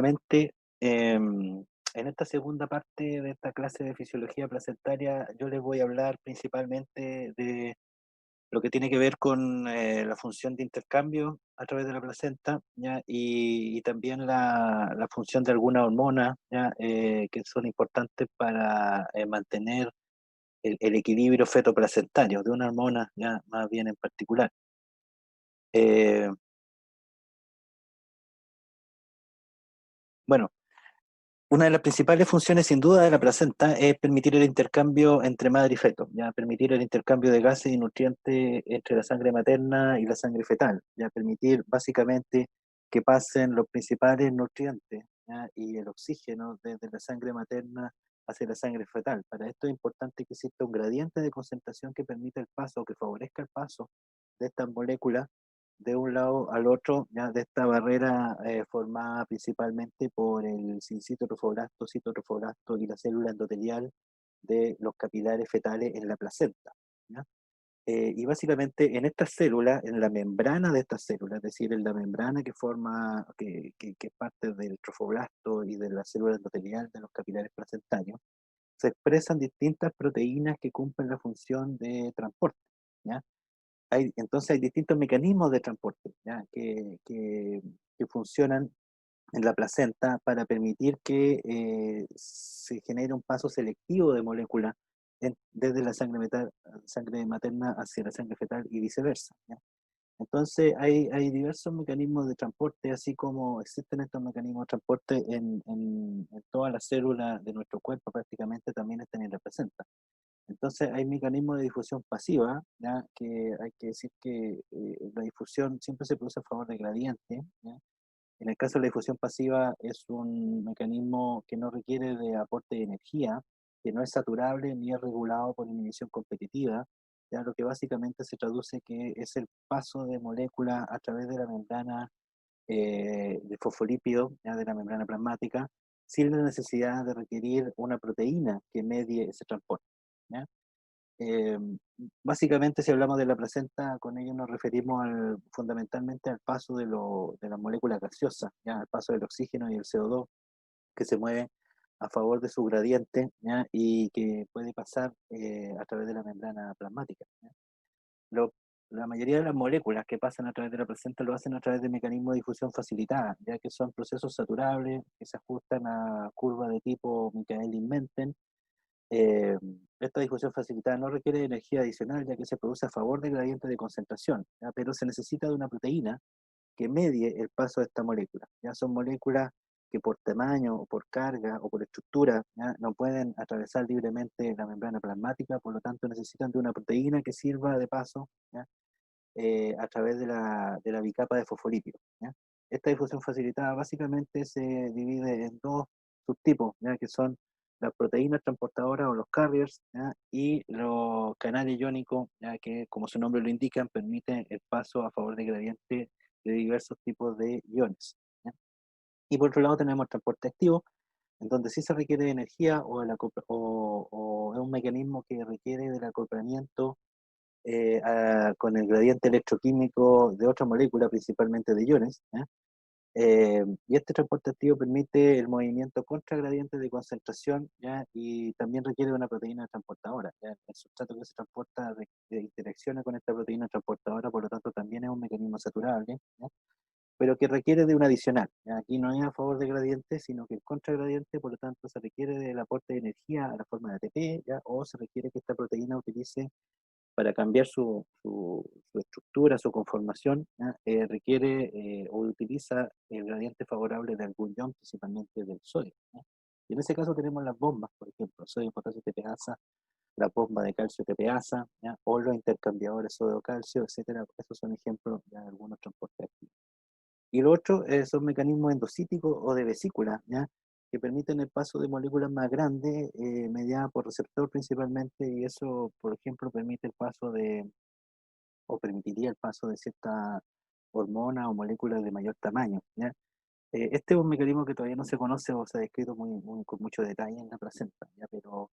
nuevamente. En esta segunda parte de esta clase de fisiología placentaria, yo les voy a hablar principalmente de lo que tiene que ver con la función de intercambio a través de la placenta, ¿ya? Y también la función de algunas hormonas, ¿ya? Que son importantes para mantener el equilibrio fetoplacentario de una hormona, ya más bien en particular. Eh, bueno, Una de las principales funciones, sin duda, de la placenta es permitir el intercambio entre madre y feto, ya permitir el intercambio de gases y nutrientes entre la sangre materna y la sangre fetal, ya permitir básicamente que pasen los principales nutrientes, ¿ya? Y el oxígeno desde la sangre materna hacia la sangre fetal. Para esto es importante que exista un gradiente de concentración que permita el paso o que favorezca el paso de estas moléculas de un lado al otro, ya de esta barrera formada principalmente por el sincitotrofoblasto, citotrofoblasto y la célula endotelial de los capilares fetales en la placenta, ¿ya? Y básicamente en estas células, en la membrana de estas células, es decir, en la membrana que forma, que es parte del trofoblasto y de la célula endotelial de los capilares placentarios, se expresan distintas proteínas que cumplen la función de transporte, ¿ya? Entonces hay distintos mecanismos de transporte, ¿ya? Que funcionan en la placenta para permitir que se genere un paso selectivo de moléculas desde la sangre materna hacia la sangre fetal y viceversa, ¿ya? Entonces hay diversos mecanismos de transporte, así como existen estos mecanismos de transporte en todas las células de nuestro cuerpo, prácticamente también están en la placenta. Entonces hay mecanismos de difusión pasiva, ¿ya? Que hay que decir que la difusión siempre se produce a favor del gradiente, ¿ya? En el caso de la difusión pasiva es un mecanismo que no requiere de aporte de energía, que no es saturable ni es regulado por inhibición competitiva, ¿ya? Lo que básicamente se traduce que es el paso de moléculas a través de la membrana de fosfolípido, ¿ya? De la membrana plasmática, sin la necesidad de requerir una proteína que medie ese transporte, ¿ya? Eh, Básicamente, si hablamos de la placenta, con ello nos referimos fundamentalmente al paso de las moléculas gaseosas, ¿ya? Al paso del oxígeno y el CO2 que se mueve a favor de su gradiente, ¿ya? Y que puede pasar a través de la membrana plasmática, ¿ya? Lo- la mayoría de las moléculas que pasan a través de la placenta lo hacen a través de mecanismos de difusión facilitada, ya que son procesos saturables que se ajustan a curvas de tipo Michaelis-Menten. eh, Esta difusión facilitada no requiere de energía adicional, ya que se produce a favor del gradiente de concentración, ¿ya? Pero se necesita de una proteína que medie el paso de esta molécula. Ya son moléculas que por tamaño o por carga o por estructura, ¿ya? No pueden atravesar libremente la membrana plasmática, por lo tanto necesitan de una proteína que sirva de paso, ¿ya? A través de la bicapa de fosfolípido, ¿ya? Esta difusión facilitada básicamente se divide en dos subtipos, ¿ya? Que son las proteínas transportadoras o los carriers, ¿ya? Y los canales iónicos, ¿ya? Que como su nombre lo indica, permiten el paso a favor de gradiente de diversos tipos de iones, ¿ya? Y por otro lado tenemos el transporte activo, en donde sí se requiere de energía o es un mecanismo que requiere del acoplamiento con el gradiente electroquímico de otra molécula, principalmente de iones, ¿ya? Y este transporte activo permite el movimiento contra gradientes de concentración, ¿ya? Y también requiere de una proteína transportadora, ¿ya? El sustrato que se transporta interacciona con esta proteína transportadora, por lo tanto también es un mecanismo saturable, ¿ya? Pero que requiere de un adicional, ¿ya? Aquí no es a favor de gradiente, sino que el contragradiente, por lo tanto se requiere del aporte de energía a la forma de ATP, ¿ya? O se requiere que esta proteína utilice para cambiar su estructura, su conformación, ¿ya? Requiere o utiliza el gradiente favorable de algún ion, principalmente del sodio, ¿ya? Y en ese caso tenemos las bombas, por ejemplo, sodio, potasio, TPasa, la bomba de calcio TPasa, ¿ya? O los intercambiadores sodio-calcio, etcétera. Esos son ejemplos de algunos transportes activos. Y lo otro son mecanismos endocíticos o de vesícula, ¿ya? Que permiten el paso de moléculas más grandes, mediadas por receptor principalmente, y eso, por ejemplo, permite el paso o permitiría el paso de ciertas hormonas o moléculas de mayor tamaño, ¿ya? Este es un mecanismo que todavía no se conoce o se ha descrito con mucho detalle en la placenta, ¿ya? Pero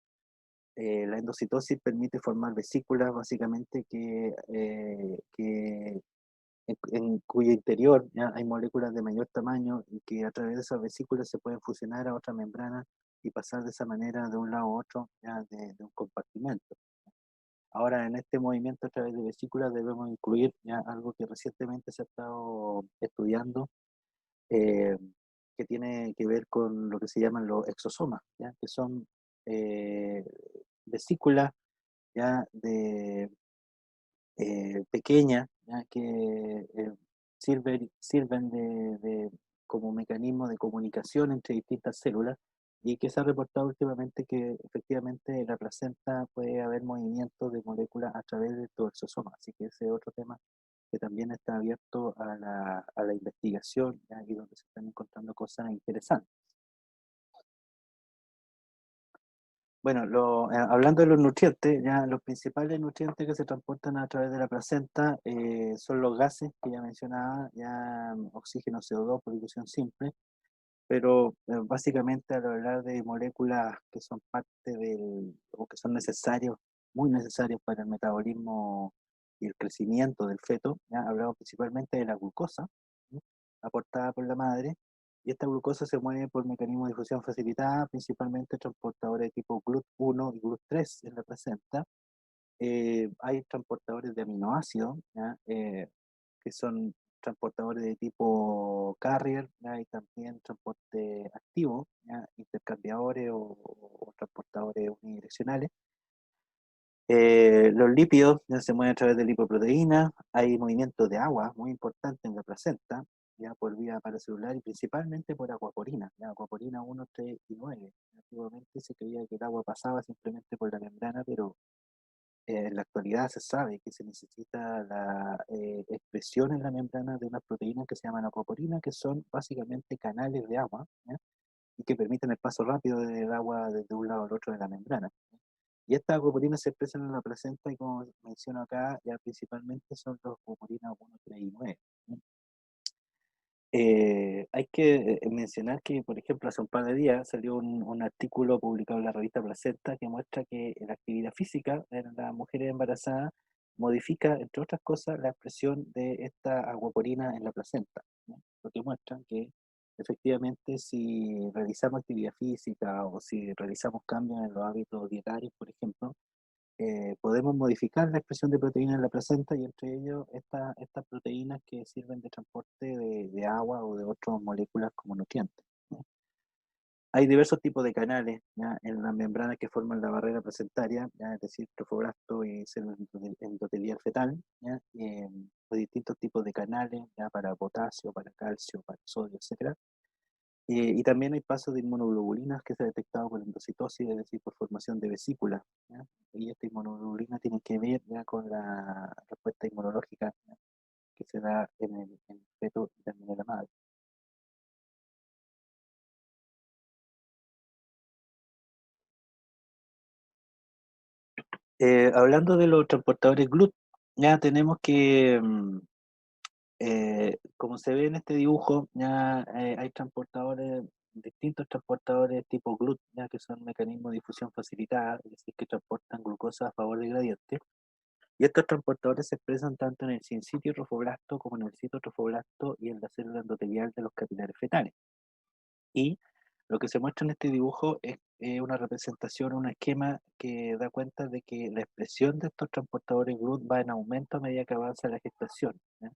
la endocitosis permite formar vesículas básicamente que en cuyo interior ya hay moléculas de mayor tamaño y que a través de esas vesículas se pueden fusionar a otra membrana y pasar de esa manera de un lado a otro ya de un compartimento. Ahora, en este movimiento a través de vesículas debemos incluir ya algo que recientemente se ha estado estudiando, eh, que tiene que ver con lo que se llaman los exosomas, ¿ya? Que son eh, vesículas ya pequeñas, ¿ya? Que sirven como mecanismo de comunicación entre distintas células y que se ha reportado últimamente que efectivamente en la placenta puede haber movimientos de moléculas a través de tu exosoma. Así que ese es otro tema que también está abierto a la investigación, ¿ya? Y donde se están encontrando cosas interesantes. Bueno, hablando de los nutrientes, ya los principales nutrientes que se transportan a través de la placenta son los gases que ya mencionaba, ya oxígeno, CO2 por difusión simple, pero básicamente al hablar de moléculas que son parte o que son necesarios, muy necesarios para el metabolismo y el crecimiento del feto, ya hablamos principalmente de la glucosa, ¿sí? Aportada por la madre, y esta glucosa se mueve por mecanismo de difusión facilitada, principalmente transportadores de tipo GLUT1 y GLUT3 en la placenta. Hay transportadores de aminoácidos, ¿ya? Que son transportadores de tipo carrier, ¿ya? Y también transporte activo, ¿ya? Intercambiadores o transportadores unidireccionales. Los lípidos ya se mueven a través de lipoproteínas, hay movimiento de agua muy importante en la placenta, ya por vía paracelular y principalmente por acuaporina, ya acuaporina 1, 3 y 9. Antiguamente se creía que el agua pasaba simplemente por la membrana, pero en la actualidad se sabe que se necesita la expresión en la membrana de unas proteínas que se llaman acuaporina, que son básicamente canales de agua, ¿ya? Y que permiten el paso rápido del agua desde un lado al otro de la membrana. Y estas acuaporinas se expresan en la placenta y como menciono acá, ya principalmente son los acuaporinas 1, 3 y 9. Hay que mencionar que, por ejemplo, hace un par de días salió un artículo publicado en la revista Placenta que muestra que la actividad física en las mujeres embarazadas modifica, entre otras cosas, la expresión de esta acuaporina en la placenta, ¿no? Lo que muestra que efectivamente si realizamos actividad física o si realizamos cambios en los hábitos dietarios, por ejemplo, podemos modificar la expresión de proteínas en la placenta y entre ellos estas proteínas que sirven de transporte de agua o de otras moléculas como nutrientes, ¿no? Hay diversos tipos de canales, ¿ya? En las membranas que forman la barrera placentaria, ¿ya? Es decir, trofoblasto y células endotelial fetal, ¿ya? Hay distintos tipos de canales, ¿ya? Para potasio, para calcio, para sodio, etcétera. Y también hay pasos de inmunoglobulinas que se ha detectado por endocitosis, es decir, por formación de vesículas, ¿ya? Y esta inmunoglobulina tiene que ver ya con la respuesta inmunológica, ¿ya? Que se da en el feto y también en la madre. Hablando de los transportadores GLUT, ya tenemos que, como se ve en este dibujo, ya hay transportadores, distintos transportadores tipo GLUT, ya que son mecanismos de difusión facilitada, es decir, que transportan glucosa a favor de gradiente. Y estos transportadores se expresan tanto en el sincitio trofoblasto como en el citotrofoblasto y en la célula endotelial de los capilares fetales. Y lo que se muestra en este dibujo es una representación, un esquema que da cuenta de que la expresión de estos transportadores GRUT va en aumento a medida que avanza la gestación, ¿ya?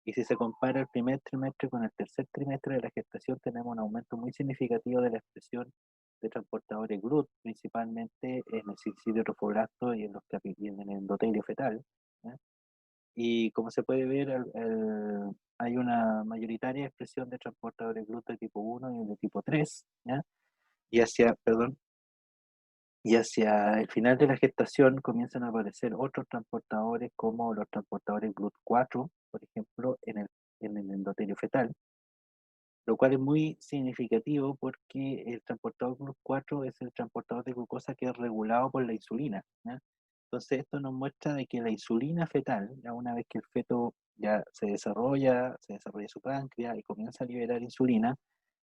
Y si se compara el primer trimestre con el tercer trimestre de la gestación, tenemos un aumento muy significativo de la expresión de transportadores GRUT, principalmente en el sincitio trofoblasto y y en el endotelio fetal, ¿ya? Y como se puede ver, hay una mayoritaria expresión de transportadores GLUT de tipo 1 y de tipo 3, ¿ya? Perdón, y hacia el final de la gestación comienzan a aparecer otros transportadores como los transportadores GLUT4, por ejemplo, en el endotelio fetal, lo cual es muy significativo porque el transportador GLUT4 es el transportador de glucosa que es regulado por la insulina, ¿ya? Entonces esto nos muestra de que la insulina fetal, ya una vez que el feto ya se desarrolla su páncreas y comienza a liberar insulina,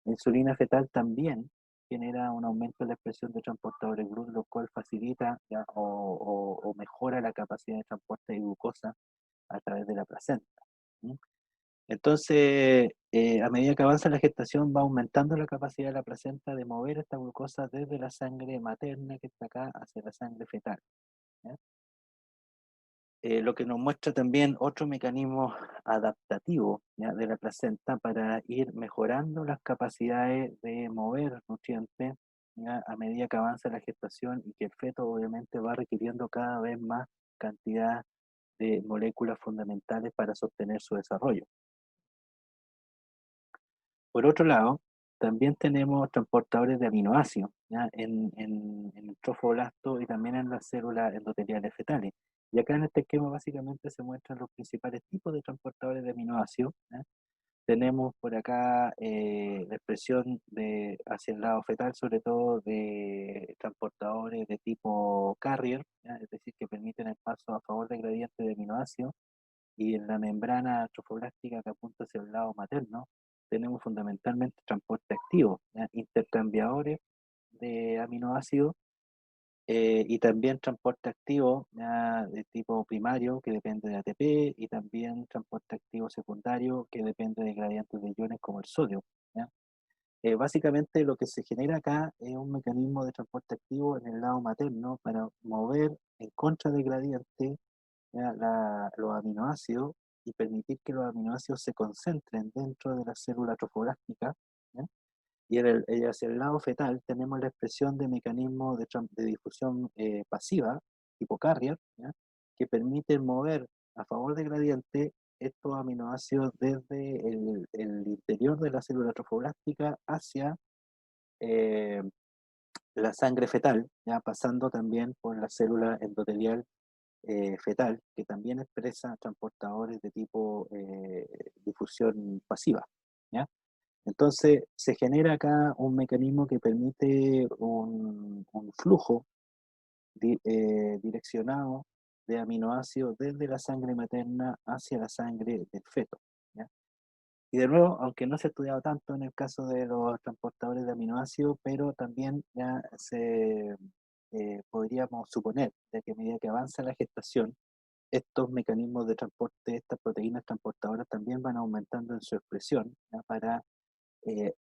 la insulina fetal también genera un aumento en la expresión de transportadores GLUT, lo cual facilita ya, o mejora la capacidad de transporte de glucosa a través de la placenta. ¿Mm? Entonces, a medida que avanza la gestación, va aumentando la capacidad de la placenta de mover esta glucosa desde la sangre materna que está acá hacia la sangre fetal. ¿Ya? Lo que nos muestra también otro mecanismo adaptativo, ¿ya?, de la placenta para ir mejorando las capacidades de mover nutrientes, ¿ya?, a medida que avanza la gestación y que el feto obviamente va requiriendo cada vez más cantidad de moléculas fundamentales para sostener su desarrollo. Por otro lado, también tenemos transportadores de aminoácidos, ¿ya?, en el trofoblasto y también en las células endoteliales fetales. Y acá en este esquema básicamente se muestran los principales tipos de transportadores de aminoácidos, ¿ya? Tenemos por acá la expresión hacia el lado fetal, sobre todo de transportadores de tipo carrier, ¿ya?, es decir, que permiten el paso a favor de gradientes de aminoácidos, y en la membrana trofoblástica que apunta hacia el lado materno, tenemos fundamentalmente transporte activo, ¿ya?, intercambiadores de aminoácidos, y también transporte activo, ¿ya?, de tipo primario, que depende de ATP, y también transporte activo secundario, que depende de gradientes de iones como el sodio, ¿ya? Básicamente lo que se genera acá es un mecanismo de transporte activo en el lado materno para mover en contra del gradiente, ¿ya?, los aminoácidos, y permitir que los aminoácidos se concentren dentro de la célula trofoblástica, ¿ya? Y hacia el lado fetal tenemos la expresión de mecanismos de difusión pasiva, tipo carrier, ¿ya?, que permiten mover a favor de gradiente estos aminoácidos desde el interior de la célula trofoblástica hacia eh, la sangre fetal, ya pasando también por la célula endotelial fetal, que también expresa transportadores de tipo difusión pasiva, ¿ya? Entonces, se genera acá un mecanismo que permite un flujo direccionado de aminoácidos desde la sangre materna hacia la sangre del feto, ¿ya? Y de nuevo, aunque no se ha estudiado tanto en el caso de los transportadores de aminoácidos, pero también ya podríamos suponer, de que a medida que avanza la gestación, estos mecanismos de transporte, estas proteínas transportadoras también van aumentando en su expresión, ¿ya?, para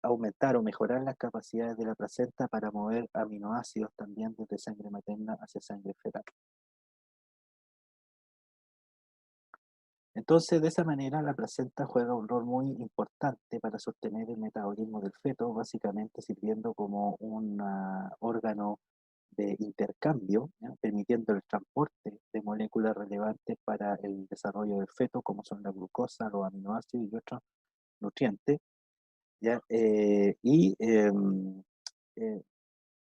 aumentar o mejorar las capacidades de la placenta para mover aminoácidos también desde sangre materna hacia sangre fetal. Entonces, de esa manera, la placenta juega un rol muy importante para sostener el metabolismo del feto, básicamente sirviendo como un órgano de intercambio, ¿ya?, permitiendo el transporte de moléculas relevantes para el desarrollo del feto, como son la glucosa, los aminoácidos y otros nutrientes, ¿ya? Eh,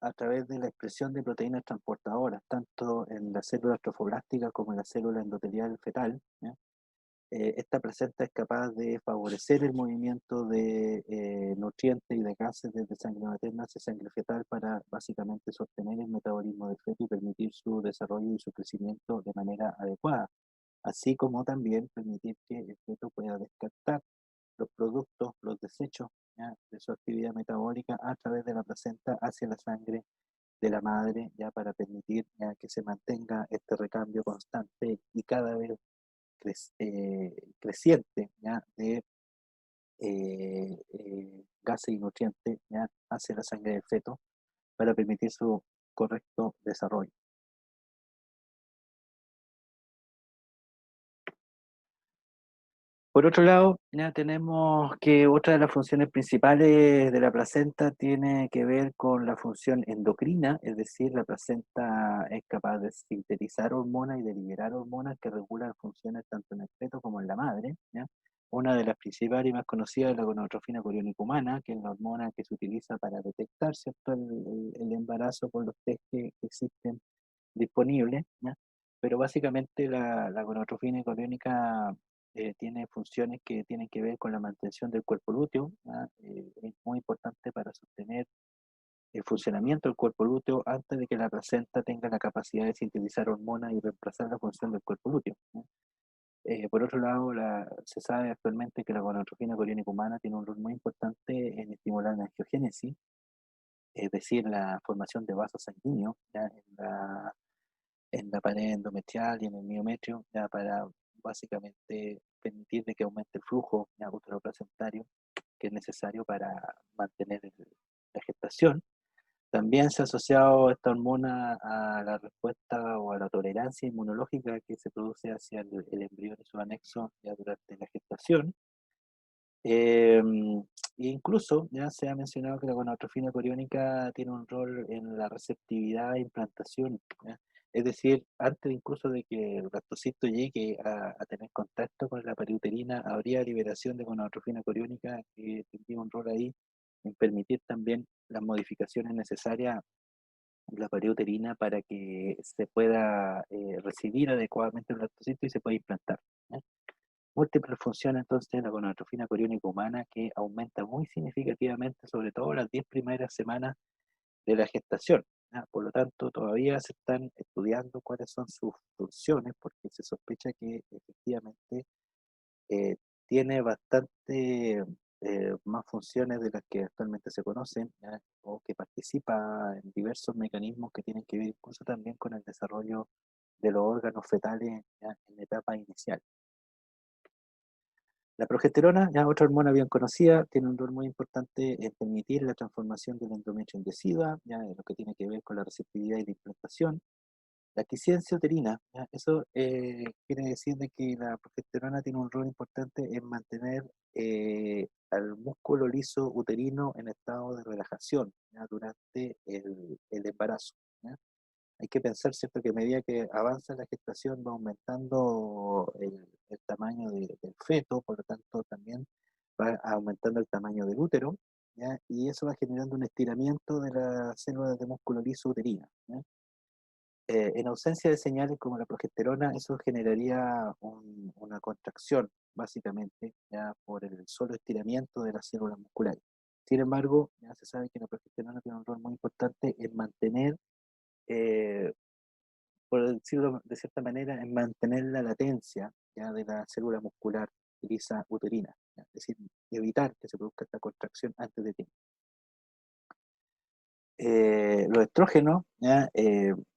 a través de la expresión de proteínas transportadoras, tanto en las células trofoblásticas como en la célula endotelial fetal, ¿ya? Esta placenta es capaz de favorecer el movimiento de nutrientes y de gases desde sangre materna hacia sangre fetal para básicamente sostener el metabolismo del feto y permitir su desarrollo y su crecimiento de manera adecuada, así como también permitir que el feto pueda descartar los productos, los desechos, ¿ya?, de su actividad metabólica a través de la placenta hacia la sangre de la madre, ya para permitir, ya, que se mantenga este recambio constante y cada vez creciente, ya, de gases y nutrientes, ya, hacia la sangre del feto para permitir su correcto desarrollo. Por otro lado, ya tenemos que otra de las funciones principales de la placenta tiene que ver con la función endocrina, es decir, la placenta es capaz de sintetizar hormonas y de liberar hormonas que regulan funciones tanto en el feto como en la madre, ¿ya? Una de las principales y más conocidas es la gonadotrofina coriónica humana, que es la hormona que se utiliza para detectar, ¿cierto?, el embarazo por los test que existen disponibles, ¿ya? Pero básicamente la gonadotrofina coriónica tiene funciones que tienen que ver con la mantención del cuerpo lúteo, ¿ya? Es muy importante para sostener el funcionamiento del cuerpo lúteo antes de que la placenta tenga la capacidad de sintetizar hormonas y reemplazar la función del cuerpo lúteo, ¿ya? Por otro lado, se sabe actualmente que la gonadotrofina coriónica humana tiene un rol muy importante en estimular la angiogénesis, es decir, la formación de vasos sanguíneos, ¿ya?, en la pared endometrial y en el miometrio, ya para básicamente permitir de que aumente el flujo úteroplacentario que es necesario para mantener la gestación. También se ha asociado esta hormona a la respuesta o a la tolerancia inmunológica que se produce hacia el embrión y su anexo ya durante la gestación. Eh, Incluso ya se ha mencionado que la gonadotrofina coriónica tiene un rol en la receptividad e implantación, ¿ya? Es decir, antes incluso de que el blastocito llegue a tener contacto con la periuterina, habría liberación de gonadotrofina coriónica que tendría un rol ahí en permitir también las modificaciones necesarias en la periuterina para que se pueda recibir adecuadamente el blastocito y se pueda implantar, ¿ya? Múltiples funciones entonces de la gonadotrofina coriónica humana que aumenta muy significativamente, sobre todo las 10 primeras semanas de la gestación, ¿ya? Por lo tanto, todavía se están estudiando cuáles son sus funciones, porque se sospecha que efectivamente eh, tiene bastante más funciones de las que actualmente se conocen, ¿ya? O que participa en diversos mecanismos que tienen que ver incluso también con el desarrollo de los órganos fetales, ¿ya? En etapa inicial. La progesterona, ya otra hormona bien conocida, tiene un rol muy importante en permitir la transformación del endometrio en decidua, ya en lo que tiene que ver con la receptividad y la implantación. La quiescencia uterina, ya, eso quiere decir de que la progesterona tiene un rol importante en mantener al músculo liso uterino en estado de relajación, ya, durante el embarazo, ¿ya? Hay que pensar, ¿cierto?, que a medida que avanza la gestación va aumentando el tamaño del feto, por lo tanto también va aumentando el tamaño del útero, ¿ya? Y eso va generando un estiramiento de las células de músculo liso uterina, ¿ya? En ausencia de señales como la progesterona, eso generaría una contracción, básicamente, ya por el solo estiramiento de las células musculares. Sin embargo, ya se sabe que la progesterona tiene un rol muy importante en mantener eh, por decirlo de cierta manera, en mantener la latencia, ¿ya?, de la célula muscular lisa uterina, ¿ya? Es decir, evitar que se produzca esta contracción antes de tiempo. Los estrógenos, ¿ya?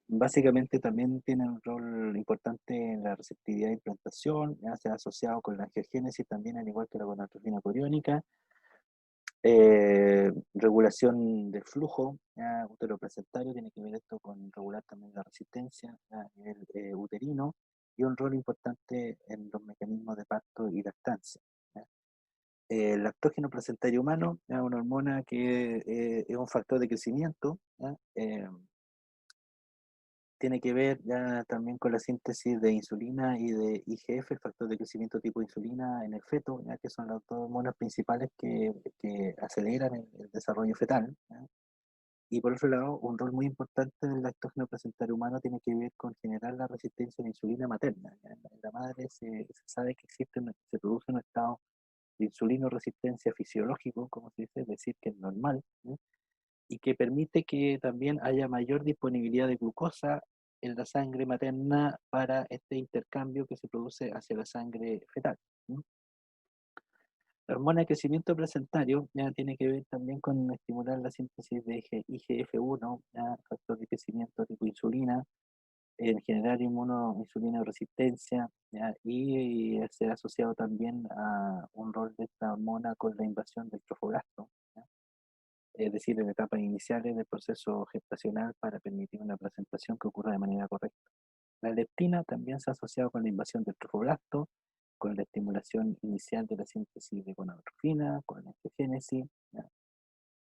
Básicamente también tienen un rol importante en la receptividad de implantación, ya se ha asociado con la angiogénesis también, al igual que la gonadotrofina coriónica. Regulación del flujo uteroplacentario, tiene que ver esto con regular también la resistencia a nivel uterino y un rol importante en los mecanismos de parto y lactancia, ¿ya? El lactógeno placentario humano es una hormona que es un factor de crecimiento, ¿ya? Tiene que ver ya también con la síntesis de insulina y de IGF, el factor de crecimiento tipo insulina en el feto, ya que son las dos hormonas principales que aceleran el desarrollo fetal, ¿ya? Y por otro lado, un rol muy importante del lactógeno placentario humano tiene que ver con generar la resistencia a la insulina materna, ¿ya? En la madre se sabe que se produce un estado de insulino resistencia fisiológico, como se dice, es decir, que es normal, ¿ya? Y que permite que también haya mayor disponibilidad de glucosa en la sangre materna para este intercambio que se produce hacia la sangre fetal, ¿no? La hormona de crecimiento placentario ya tiene que ver también con estimular la síntesis de IGF-1, ya, factor de crecimiento tipo insulina, en generar insulina resistencia, ya, y se ha asociado también a un rol de esta hormona con la invasión del trofoblasto, ¿ya? Es decir, en etapas iniciales del proceso gestacional para permitir una placentación que ocurra de manera correcta. La leptina también se ha asociado con la invasión del trofoblasto, con la estimulación inicial de la síntesis de gonadotrofina, con la angiogénesis, ¿ya?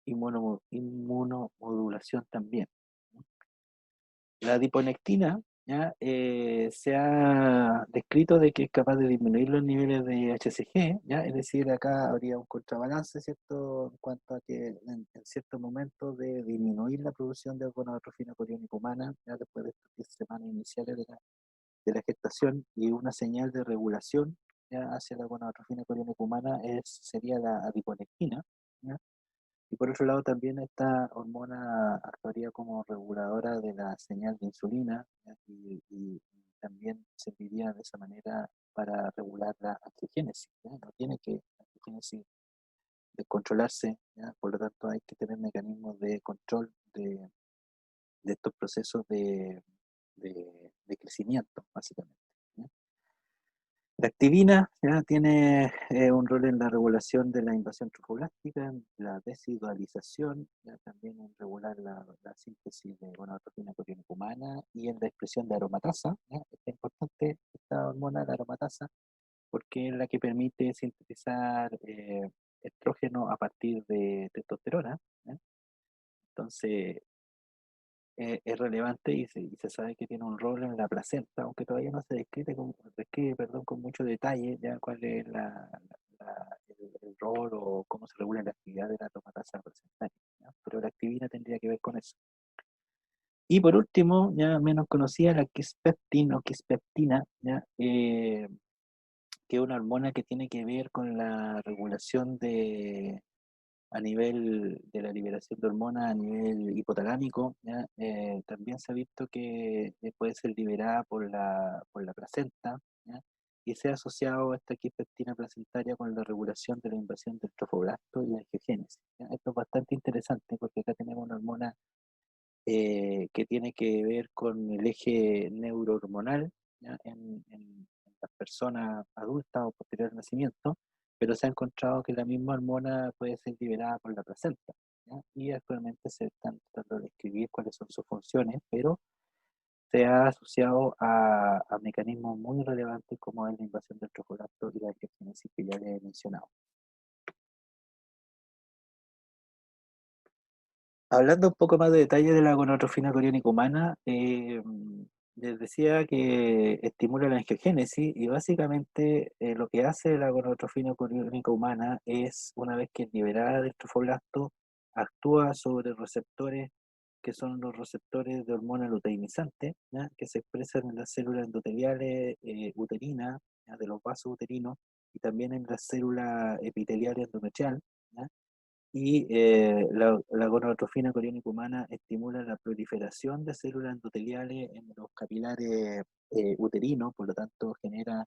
Inmunomodulación también. La adiponectina, ¿ya? Se ha descrito de que es capaz de disminuir los niveles de HCG, ¿ya? Es decir, acá habría un contrabalance, ¿cierto?, en cuanto a que en ciertos momentos de disminuir la producción de gonadotrofina coriónica humana, ya después de estas 10 semanas iniciales de la gestación, y una señal de regulación, ¿ya?, hacia la gonadotrofina coriónica humana sería la adiponectina, ¿ya? Y por otro lado también esta hormona actuaría como reguladora de la señal de insulina, ¿ya? Y también serviría de esa manera para regular la angiogénesis, ¿ya? No tiene que la angiogénesis descontrolarse, ¿ya? Por lo tanto hay que tener mecanismos de control de estos procesos de crecimiento, básicamente, ¿ya? La activina ya tiene un rol en la regulación de la invasión trofoblástica, en la desidualización, ya también en regular la síntesis de gonadotrofina coriónica humana y en la expresión de aromatasa. ¿Ya? Es importante esta hormona, la aromatasa, porque es la que permite sintetizar estrógeno a partir de testosterona. ¿Ya? Entonces, es relevante y se sabe que tiene un rol en la placenta, aunque todavía no se describe, perdón, con mucho detalle ya cuál es el rol o cómo se regula la actividad de la aromatasa placentaria, ¿ya? Pero la activina tendría que ver con eso. Y por último, ya menos conocida, la quispeptina o quispeptina, ¿ya? Que es una hormona que tiene que ver con la regulación a nivel de la liberación de hormonas a nivel hipotalámico. ¿Ya? También se ha visto que puede ser liberada por la placenta, ¿ya? Y se ha asociado esta quipeptina placentaria con la regulación de la invasión del trofoblasto y la angiogénesis. ¿Ya? Esto es bastante interesante porque acá tenemos una hormona que tiene que ver con el eje neurohormonal, ¿ya? En las personas adultas o posterior al nacimiento, pero se ha encontrado que la misma hormona puede ser liberada por la placenta, ¿ya? Y actualmente se están tratando de describir cuáles son sus funciones, pero se ha asociado a mecanismos muy relevantes como es la invasión del trofolato y la angiogénesis que ya les he mencionado. Hablando un poco más de detalle de la gonadotrofina coriónica humana, les decía que estimula la angiogénesis y básicamente lo que hace la gonadotrofina coriónica humana es, una vez que es liberada del trofoblasto, actúa sobre receptores que son los receptores de hormona luteinizante, ¿ya? Que se expresan en las células endoteliales uterinas, ¿ya? De los vasos uterinos, y también en las células epiteliales endometrial, ¿ya? Y la gonadotrofina coriónica humana estimula la proliferación de células endoteliales en los capilares uterinos, por lo tanto genera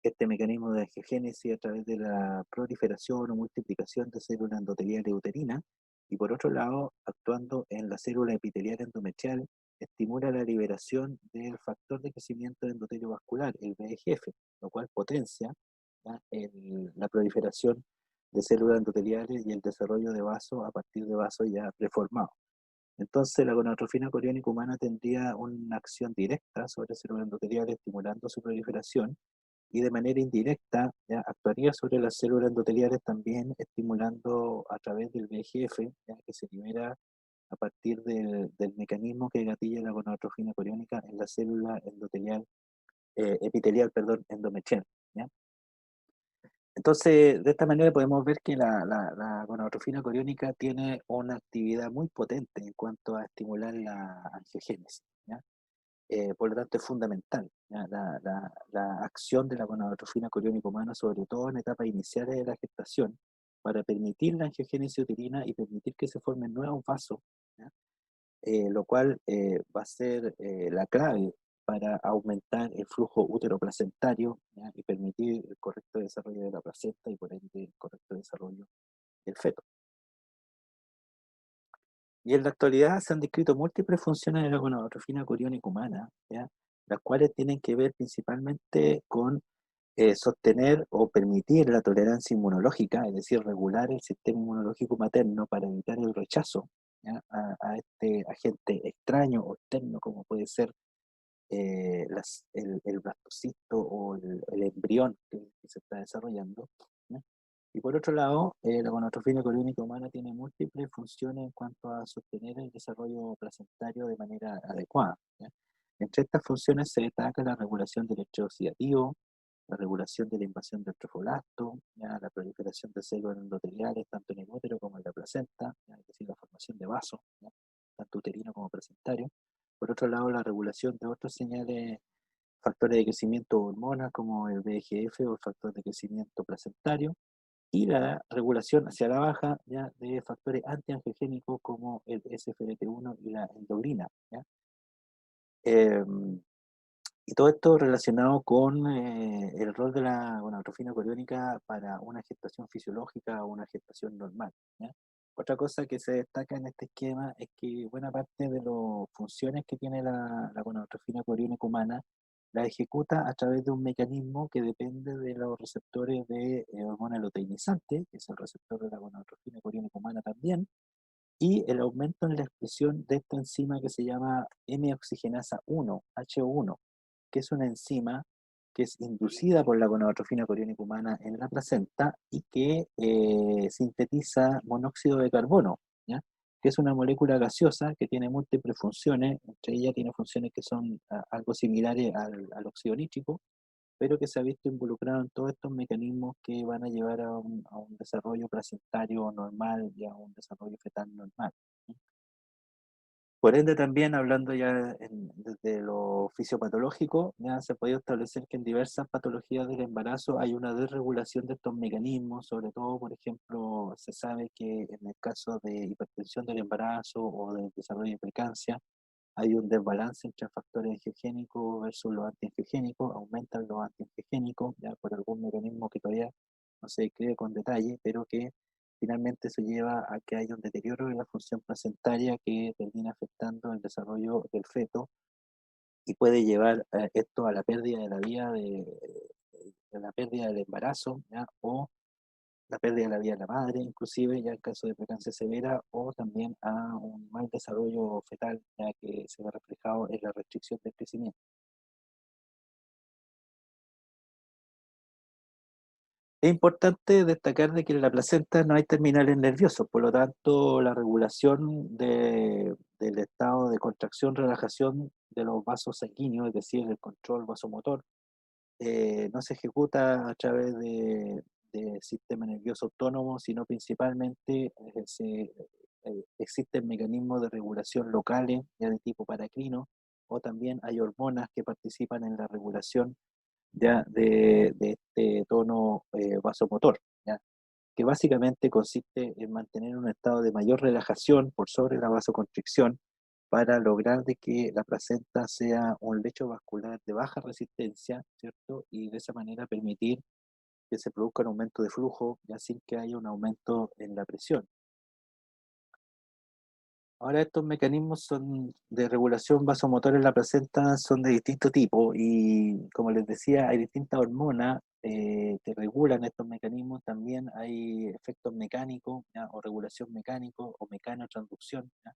este mecanismo de angiogénesis a través de la proliferación o multiplicación de células endoteliales uterinas, y por otro lado, actuando en la célula epitelial endometrial, estimula la liberación del factor de crecimiento de endotelio vascular, el VEGF, lo cual potencia, ¿ya? La proliferación de células endoteliales y el desarrollo de vasos a partir de vasos ya preformados. Entonces, la gonadotrofina coriónica humana tendría una acción directa sobre células endoteliales, estimulando su proliferación, y de manera indirecta ¿ya? Actuaría sobre las células endoteliales también, estimulando a través del VEGF, ¿ya? Que se libera a partir del mecanismo que gatilla la gonadotrofina coriónica en la célula endotelial, epitelial, perdón, endometrial. ¿Ya? Entonces, de esta manera podemos ver que la gonadotrofina coriónica tiene una actividad muy potente en cuanto a estimular la angiogénesis. ¿Ya? Por lo tanto, es fundamental, ¿ya? La acción de la gonadotrofina coriónica humana, sobre todo en etapas iniciales de la gestación, para permitir la angiogénesis uterina y permitir que se formen nuevos vasos, ¿ya? Lo cual va a ser la clave para aumentar el flujo útero-placentario, ¿ya? Y permitir el correcto desarrollo de la placenta y por ende el correcto desarrollo del feto. Y en la actualidad se han descrito múltiples funciones de la gonadotrofina coriónica humana, ¿ya? Las cuales tienen que ver principalmente con sostener o permitir la tolerancia inmunológica, es decir, regular el sistema inmunológico materno para evitar el rechazo, ¿ya? A este agente extraño o externo, como puede ser el blastocisto o el embrión que se está desarrollando, ¿ya? Y por otro lado, la gonadotrofina coriónica humana tiene múltiples funciones en cuanto a sostener el desarrollo placentario de manera adecuada, ¿ya? Entre estas funciones se destaca la regulación del estrés oxidativo, la regulación de la invasión del trofoblasto, ¿ya? La proliferación de células endoteliales tanto en el útero como en la placenta, ¿ya? Es decir, la formación de vasos, ¿ya? Tanto uterino como placentario. Por otro lado, la regulación de otros señales, factores de crecimiento o hormonas como el VEGF o el factor de crecimiento placentario, y la regulación hacia la baja ya de factores antiangiogénicos como el SFLT1 y la endocrina. ¿Ya? Eh, y todo esto relacionado con el rol de la gonadotrofina coriónica para una gestación fisiológica o una gestación normal. ¿Ya? Otra cosa que se destaca en este esquema es que buena parte de las funciones que tiene la gonadotrofina coriónica humana la ejecuta a través de un mecanismo que depende de los receptores de hormona luteinizante, que es el receptor de la gonadotrofina coriónica humana también, y el aumento en la expresión de esta enzima que se llama M-oxigenasa 1, HO1, que es una enzima que es inducida por la gonadotrofina coriónica humana en la placenta y que sintetiza monóxido de carbono, ¿ya? Que es una molécula gaseosa que tiene múltiples funciones, entre ellas tiene funciones que son algo similares al óxido nítrico, pero que se ha visto involucrado en todos estos mecanismos que van a llevar a un desarrollo placentario normal y a un desarrollo fetal normal. Por ende, también hablando ya desde lo fisiopatológico, ya se ha podido establecer que en diversas patologías del embarazo hay una desregulación de estos mecanismos, sobre todo, por ejemplo, se sabe que en el caso de hipertensión del embarazo o del desarrollo de preeclampsia, hay un desbalance entre factores angiogénicos versus los antiangiogénicos, aumentan los antiangiogénicos, ya por algún mecanismo que todavía no se describe con detalle, pero que finalmente eso lleva a que haya un deterioro de la función placentaria que termina afectando el desarrollo del feto y puede llevar esto a la pérdida de la vida de la pérdida del embarazo, ¿ya? O la pérdida de la vida de la madre, inclusive ya en caso de preeclampsia severa, o también a un mal desarrollo fetal, ya que se ve reflejado en la restricción del crecimiento. Es importante destacar de que en la placenta no hay terminales nerviosos, por lo tanto la regulación del estado de contracción, relajación de los vasos sanguíneos, es decir, el control vasomotor, no se ejecuta a través de sistema nervioso autónomo, sino principalmente existen mecanismos de regulación locales, ya de tipo paracrino, o también hay hormonas que participan en la regulación ya de este tono vasomotor, ¿ya? Que básicamente consiste en mantener un estado de mayor relajación por sobre la vasoconstricción para lograr de que la placenta sea un lecho vascular de baja resistencia, ¿cierto? Y de esa manera permitir que se produzca un aumento de flujo, ya sin que haya un aumento en la presión. Ahora estos mecanismos son de regulación vasomotor en la placenta son de distinto tipo y como les decía, hay distintas hormonas que regulan estos mecanismos. También hay efectos mecánicos, ¿ya? O regulación mecánico o mecanotransducción, ¿ya?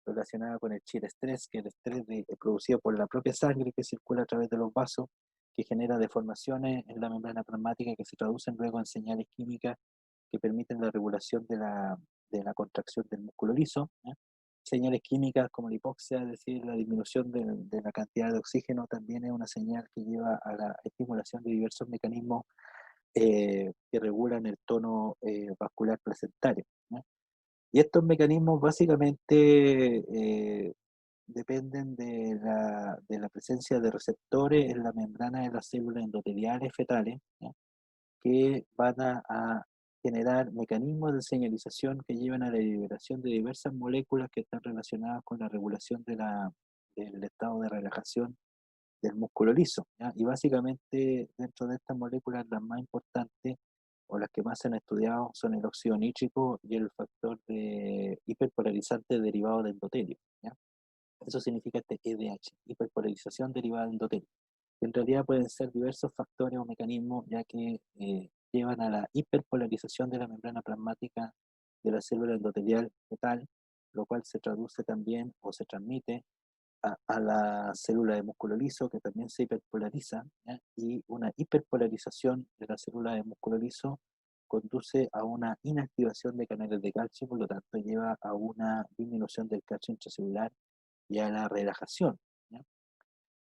Relacionada con el shear stress, que es el estrés producido por la propia sangre que circula a través de los vasos, que genera deformaciones en la membrana plasmática que se traducen luego en señales químicas que permiten la regulación de la contracción del músculo liso, ¿ya? Señales químicas como la hipoxia, es decir, la disminución de la cantidad de oxígeno, también es una señal que lleva a la estimulación de diversos mecanismos que regulan el tono vascular placentario, ¿no? Y estos mecanismos básicamente dependen de la presencia de receptores en la membrana de las células endoteliales fetales, ¿no? Que van a generar mecanismos de señalización que llevan a la liberación de diversas moléculas que están relacionadas con la regulación del estado de relajación del músculo liso, ¿ya? Y básicamente dentro de estas moléculas las más importantes o las que más se han estudiado son el óxido nítrico y el factor de hiperpolarizante derivado de endotelio, ¿ya? Eso significa este EDH, hiperpolarización derivada de endotelio. En realidad pueden ser diversos factores o mecanismos, ya que llevan a la hiperpolarización de la membrana plasmática de la célula endotelial fetal, lo cual se traduce también o se transmite a la célula de músculo liso, que también se hiperpolariza, ¿ya? Y una hiperpolarización de la célula de músculo liso conduce a una inactivación de canales de calcio, por lo tanto lleva a una disminución del calcio intracelular y a la relajación, ¿ya?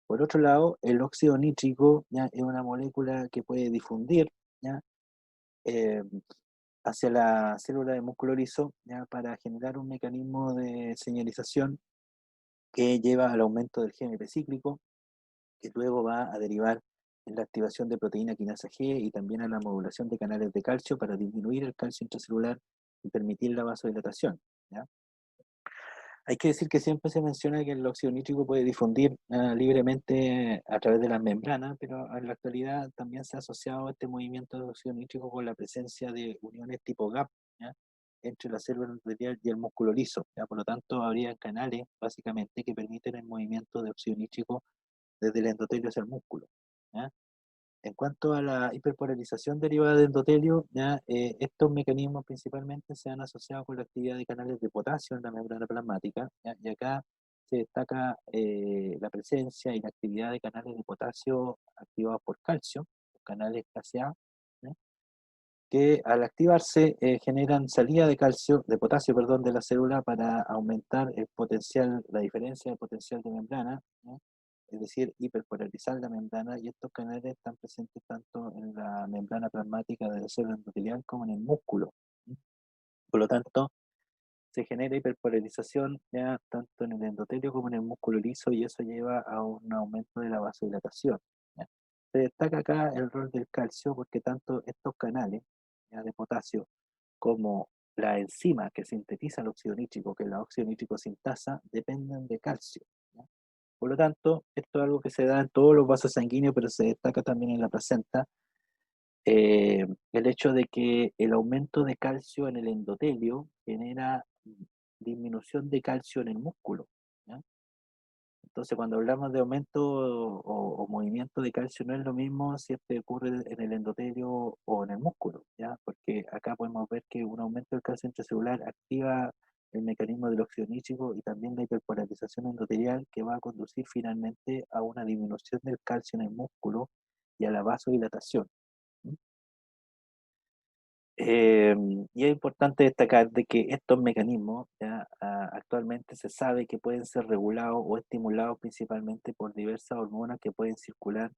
Por otro lado, el óxido nítrico, ¿ya? Es una molécula que puede difundir, ¿ya? Eh, hacia la célula de músculo liso, ¿ya? Para generar un mecanismo de señalización que lleva al aumento del GMP cíclico, que luego va a derivar en la activación de proteína quinasa G y también a la modulación de canales de calcio para disminuir el calcio intracelular y permitir la vasodilatación, ¿ya? Hay que decir que siempre se menciona que el óxido nítrico puede difundir libremente a través de las membranas, pero en la actualidad también se ha asociado este movimiento de óxido nítrico con la presencia de uniones tipo GAP, ¿ya? Entre la célula endotelial y el músculo liso, ¿ya? Por lo tanto, habría canales básicamente que permiten el movimiento de óxido nítrico desde el endotelio hacia el músculo. ¿Ya? En cuanto a la hiperpolarización derivada de endotelio, ¿ya? Estos mecanismos principalmente se han asociado con la actividad de canales de potasio en la membrana plasmática, ¿ya? Y acá se destaca la presencia y la actividad de canales de potasio activados por calcio, los canales KCA, ¿ya? Que al activarse generan salida de calcio, de potasio, perdón, de la célula para aumentar el potencial, la diferencia de potencial de membrana, ¿no? Es decir, hiperpolarizar la membrana, y estos canales están presentes tanto en la membrana plasmática de la célula endotelial como en el músculo, ¿no? Por lo tanto, se genera hiperpolarización ya tanto en el endotelio como en el músculo liso, y eso lleva a un aumento de la vasodilatación, ¿ya? Se destaca acá el rol del calcio porque tanto estos canales, ¿ya?, de potasio como la enzima que sintetiza el óxido nítrico, que es la óxido nítrico sintasa, dependen de calcio, ¿ya? Por lo tanto, esto es algo que se da en todos los vasos sanguíneos, pero se destaca también en la placenta, el hecho de que el aumento de calcio en el endotelio genera disminución de calcio en el músculo, ¿ya? Entonces, cuando hablamos de aumento o movimiento de calcio, no es lo mismo si este ocurre en el endotelio o en el músculo, ¿ya? Porque acá podemos ver que un aumento del calcio intracelular activa el mecanismo del óxido nítrico y también la hiperpolarización endotelial, que va a conducir finalmente a una disminución del calcio en el músculo y a la vasodilatación. Eh, y es importante destacar de que estos mecanismos ya, actualmente se sabe que pueden ser regulados o estimulados principalmente por diversas hormonas que pueden circular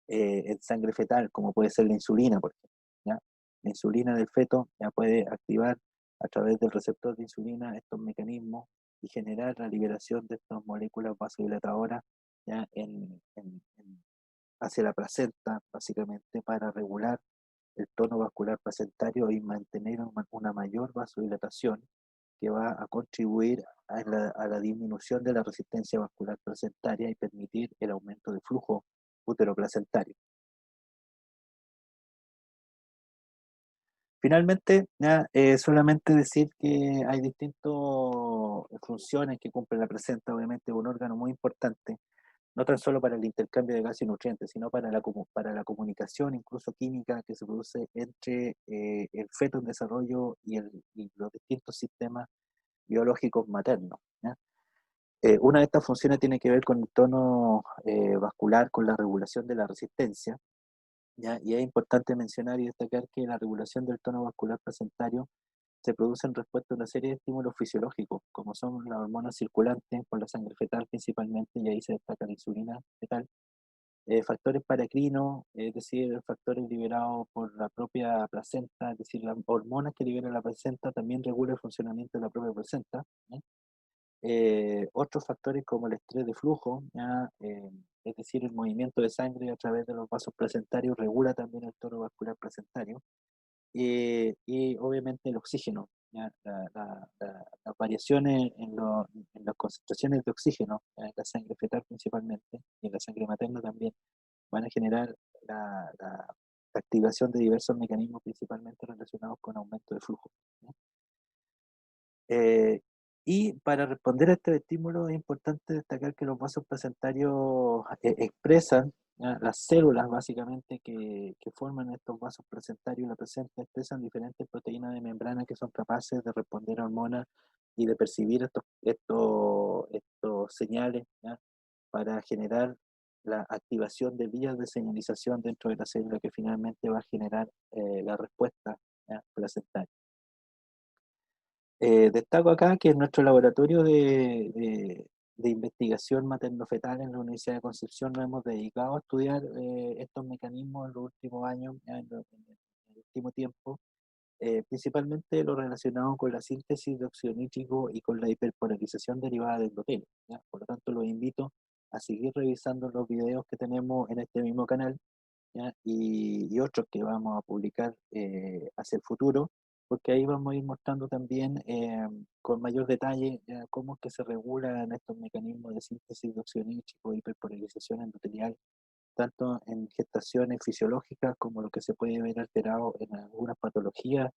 en sangre fetal, como puede ser la insulina, por ejemplo, ¿ya? La insulina del feto ya puede activar a través del receptor de insulina estos mecanismos y generar la liberación de estas moléculas vasodilatadoras ya, hacia la placenta, básicamente para regular el tono vascular placentario y mantener una mayor vasodilatación, que va a contribuir a la disminución de la resistencia vascular placentaria y permitir el aumento de flujo uteroplacentario. Finalmente, ya, solamente decir que hay distintas funciones que cumple la placenta, obviamente un órgano muy importante, no tan solo para el intercambio de gases y nutrientes, sino para para la comunicación, incluso química, que se produce entre el feto en desarrollo y los distintos sistemas biológicos maternos, ¿ya? Una de estas funciones tiene que ver con el tono vascular, con la regulación de la resistencia, ¿ya? Y es importante mencionar y destacar que la regulación del tono vascular placentario se produce en respuesta a una serie de estímulos fisiológicos, como son las hormonas circulantes por la sangre fetal principalmente, y ahí se destaca la insulina fetal, factores paracrinos, es decir, factores liberados por la propia placenta, es decir, las hormonas que libera la placenta también regulan el funcionamiento de la propia placenta, ¿eh? Otros factores como el estrés de flujo, ¿ya? Es decir, el movimiento de sangre a través de los vasos placentarios regula también el tono vascular placentario, y obviamente el oxígeno, ¿ya? Las variaciones en las concentraciones de oxígeno en la sangre fetal principalmente y en la sangre materna también van a generar la activación de diversos mecanismos principalmente relacionados con aumento de flujo, ¿no? Eh, y para responder a este estímulo es importante destacar que los vasos placentarios expresan, ¿ya? Las células básicamente que forman estos vasos placentarios, la placenta, expresan diferentes proteínas de membrana que son capaces de responder a hormonas y de percibir estos señales, ¿ya? Para generar la activación de vías de señalización dentro de la célula que finalmente va a generar la respuesta, ¿ya?, placentaria. Destaco acá que en nuestro laboratorio de investigación materno-fetal en la Universidad de Concepción nos hemos dedicado a estudiar estos mecanismos en los últimos años, ya en el último tiempo, principalmente lo relacionado con la síntesis de óxido nítrico y con la hiperpolarización derivada del endotelio, ¿ya? Por lo tanto, los invito a seguir revisando los videos que tenemos en este mismo canal, ¿ya? Y otros que vamos a publicar hacia el futuro, porque ahí vamos a ir mostrando también con mayor detalle cómo es que se regulan estos mecanismos de síntesis de óxido nítrico, hiperpolarización endotelial, tanto en gestaciones fisiológicas como lo que se puede ver alterado en algunas patologías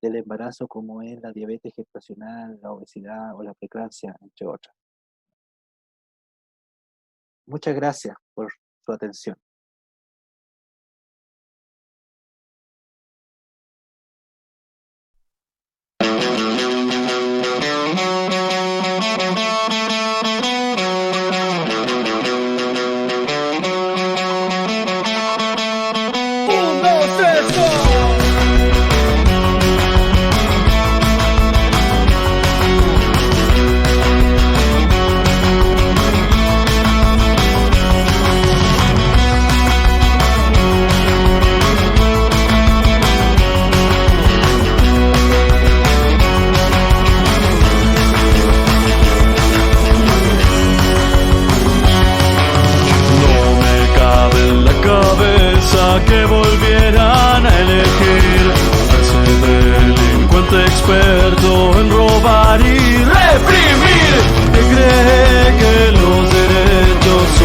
del embarazo, como es la diabetes gestacional, la obesidad o la preeclampsia, entre otras. Muchas gracias por su atención. Que volvieran a elegir a ese delincuente experto en robar y reprimir, que cree que los derechos